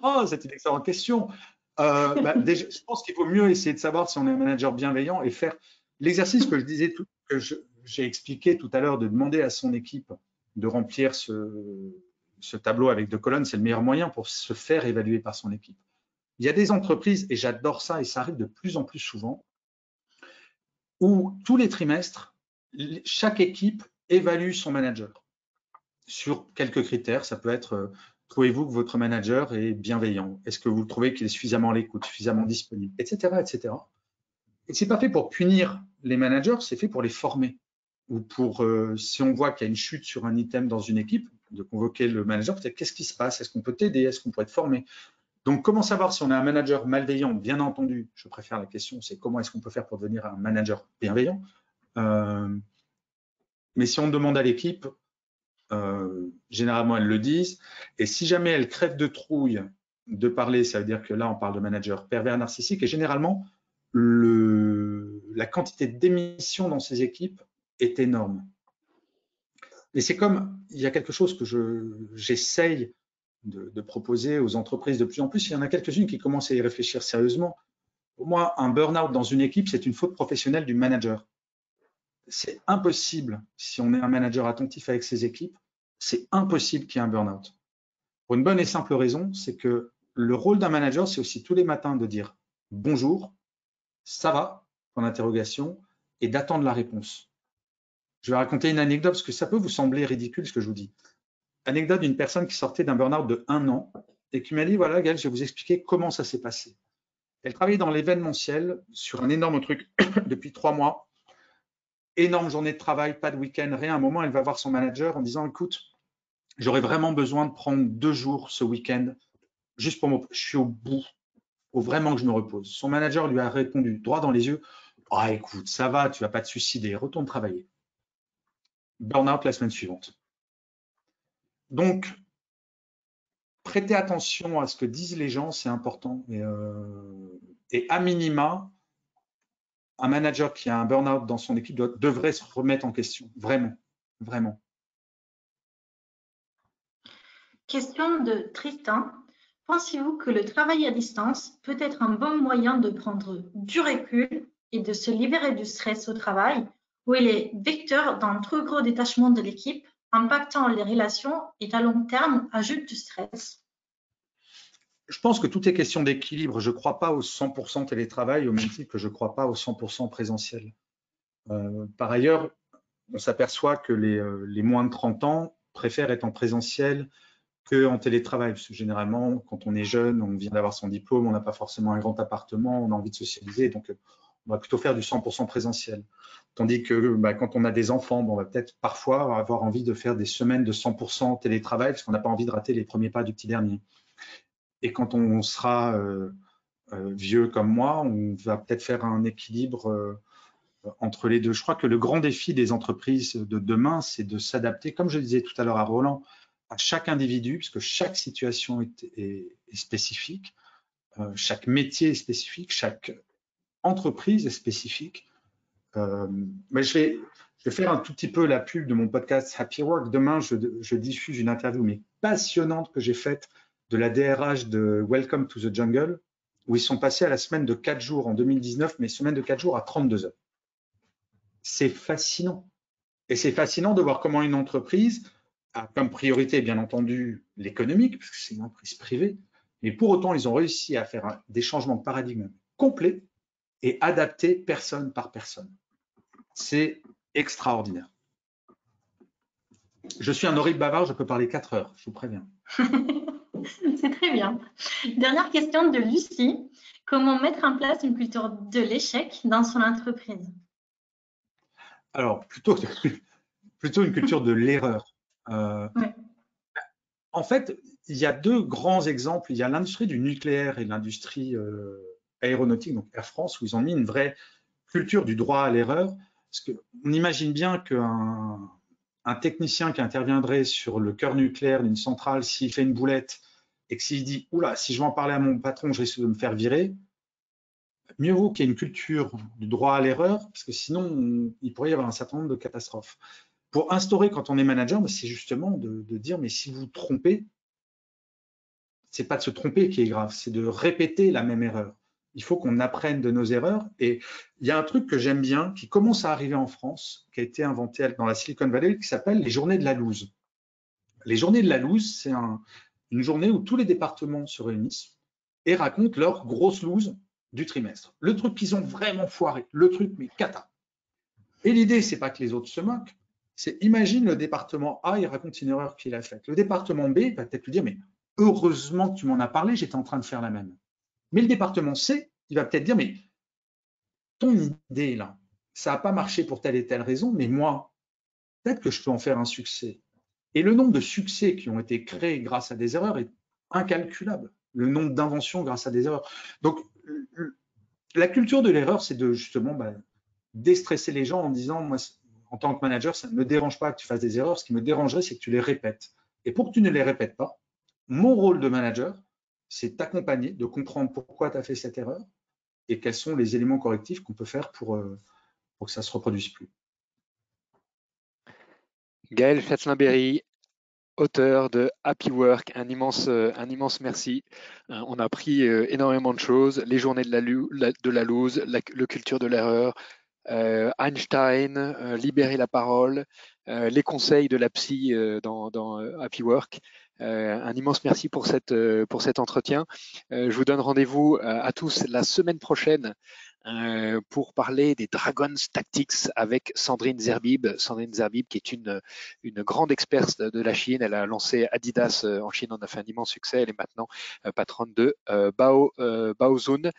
B: Oh, c'est une excellente question. Déjà, je pense qu'il vaut mieux essayer de savoir si on est un manager bienveillant et faire l'exercice que je disais, que je j'ai expliqué tout à l'heure de demander à son équipe de remplir ce tableau avec 2 colonnes, c'est le meilleur moyen pour se faire évaluer par son équipe. Il y a des entreprises, et j'adore ça, et ça arrive de plus en plus souvent, où tous les trimestres, chaque équipe évalue son manager sur quelques critères. Ça peut être, trouvez-vous que votre manager est bienveillant? Est-ce que vous trouvez qu'il est suffisamment à l'écoute, suffisamment disponible, etc., etc. Et c'est pas fait pour punir les managers, c'est fait pour les former. Ou pour, si on voit qu'il y a une chute sur un item dans une équipe, de convoquer le manager, peut-être qu'est-ce qui se passe? Est-ce qu'on peut t'aider? Est-ce qu'on pourrait te former? Donc, comment savoir si on a un manager malveillant? Bien entendu, je préfère la question, c'est comment est-ce qu'on peut faire pour devenir un manager bienveillant? Mais si on demande à l'équipe, généralement, elles le disent. Et si jamais elles crèvent de trouille de parler, ça veut dire que là, on parle de manager pervers narcissique. Et généralement, la quantité de démissions dans ces équipes est énorme. Et c'est comme, il y a quelque chose que j'essaye de proposer aux entreprises de plus en plus. Il y en a quelques-unes qui commencent à y réfléchir sérieusement. Pour moi, un burn-out dans une équipe, c'est une faute professionnelle du manager. C'est impossible, si on est un manager attentif avec ses équipes, c'est impossible qu'il y ait un burn-out. Pour une bonne et simple raison, c'est que le rôle d'un manager, c'est aussi tous les matins de dire bonjour, ça va, point d'interrogation, et d'attendre la réponse. Je vais raconter une anecdote parce que ça peut vous sembler ridicule ce que je vous dis. Anecdote d'une personne qui sortait d'un burn-out de 1 an et qui m'a dit, voilà Gaël, je vais vous expliquer comment ça s'est passé. Elle travaillait dans l'événementiel sur un énorme truc depuis 3 mois. Énorme journée de travail, pas de week-end, rien. À un moment, elle va voir son manager en disant, écoute, j'aurais vraiment besoin de prendre 2 jours ce week-end, juste pour je suis au bout, il faut vraiment que je me repose. Son manager lui a répondu droit dans les yeux, ah écoute, ça va, tu vas pas te suicider, retourne travailler. Burn-out la semaine suivante. Donc, prêtez attention à ce que disent les gens, c'est important. Et à minima, un manager qui a un burn-out dans son équipe devrait se remettre en question, vraiment, vraiment.
C: Question de Tristan. Pensez-vous que le travail à distance peut être un bon moyen de prendre du recul et de se libérer du stress au travail, où il est vecteur d'un trop gros détachement de l'équipe, impactant les relations et à long terme ajoute du stress?
B: Je pense que tout est question d'équilibre. Je ne crois pas au 100% télétravail, au même titre que je ne crois pas au 100% présentiel. Par ailleurs, on s'aperçoit que les moins de 30 ans préfèrent être en présentiel qu'en télétravail. Parce que généralement, quand on est jeune, on vient d'avoir son diplôme, on n'a pas forcément un grand appartement, on a envie de socialiser. Donc, on va plutôt faire du 100% présentiel. Tandis que quand on a des enfants, on va peut-être parfois avoir envie de faire des semaines de 100% télétravail parce qu'on n'a pas envie de rater les premiers pas du petit dernier. Et quand on sera vieux comme moi, on va peut-être faire un équilibre entre les deux. Je crois que le grand défi des entreprises de demain, c'est de s'adapter, comme je le disais tout à l'heure à Roland, à chaque individu, parce que chaque situation est spécifique, chaque métier est spécifique, chaque entreprise est spécifique. Mais je vais faire un tout petit peu la pub de mon podcast Happy Work. Demain, je diffuse une interview mais passionnante que j'ai faite de la DRH de Welcome to the Jungle, où ils sont passés à la semaine de 4 jours en 2019, mais semaine de 4 jours à 32 heures. C'est fascinant. Et c'est fascinant de voir comment une entreprise a comme priorité, bien entendu, l'économique, parce que c'est une entreprise privée, mais pour autant, ils ont réussi à faire des changements de paradigme complets et adaptés personne par personne. C'est extraordinaire. Je suis un horrible bavard, je peux parler 4 heures, je vous préviens.
C: C'est très bien. Dernière question de Lucie. Comment mettre en place une culture de l'échec dans son entreprise?
B: Alors, plutôt une culture de l'erreur.
C: Oui.
B: En fait, il y a 2 grands exemples. Il y a l'industrie du nucléaire et l'industrie aéronautique, donc Air France, où ils ont mis une vraie culture du droit à l'erreur. Parce qu'on imagine bien qu'un technicien qui interviendrait sur le cœur nucléaire d'une centrale, s'il fait une boulette et que s'il dit « Oula, si je vais en parler à mon patron, je risque de me faire virer », mieux vaut qu'il y ait une culture du droit à l'erreur, parce que sinon, il pourrait y avoir un certain nombre de catastrophes. Pour instaurer, quand on est manager, c'est justement de dire « Mais si vous vous trompez, c'est pas de se tromper qui est grave, c'est de répéter la même erreur. Il faut qu'on apprenne de nos erreurs. Et il y a un truc que j'aime bien, qui commence à arriver en France, qui a été inventé dans la Silicon Valley, qui s'appelle les journées de la loose. Les journées de la loose, c'est une journée où tous les départements se réunissent et racontent leur grosse loose du trimestre. Le truc qu'ils ont vraiment foiré, le truc mais cata. Et l'idée, c'est pas que les autres se moquent, c'est imagine le département A, il raconte une erreur qu'il a faite. Le département B va peut-être lui dire, mais heureusement que tu m'en as parlé, j'étais en train de faire la même. Mais le département C, il va peut-être dire, mais ton idée là, ça n'a pas marché pour telle et telle raison, mais moi, peut-être que je peux en faire un succès. Et le nombre de succès qui ont été créés grâce à des erreurs est incalculable. Le nombre d'inventions grâce à des erreurs. Donc, la culture de l'erreur, c'est de justement déstresser les gens en disant, moi, en tant que manager, ça ne me dérange pas que tu fasses des erreurs. Ce qui me dérangerait, c'est que tu les répètes. Et pour que tu ne les répètes pas, mon rôle de manager, c'est t'accompagner, de comprendre pourquoi tu as fait cette erreur et quels sont les éléments correctifs qu'on peut faire pour que ça ne se reproduise plus.
A: Gaël Châtelain-Berry, auteur de Happy Work, un immense merci. On a appris énormément de choses, les journées de la loose, le culture de l'erreur, Einstein, libérer la parole, les conseils de la psy dans Happy Work. Un immense merci pour cet entretien. Je vous donne rendez-vous à tous la semaine prochaine pour parler des Dragons Tactics avec Sandrine Zerbib. Sandrine Zerbib qui est une grande experte de la Chine. Elle a lancé Adidas en Chine, on a fait un immense succès. Elle est maintenant patronne de Baozun.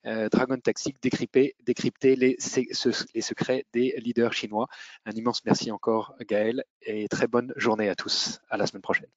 A: Dragon Tactics, décrypter les secrets des leaders chinois. Un immense merci encore Gaël et très bonne journée à tous. À la semaine prochaine.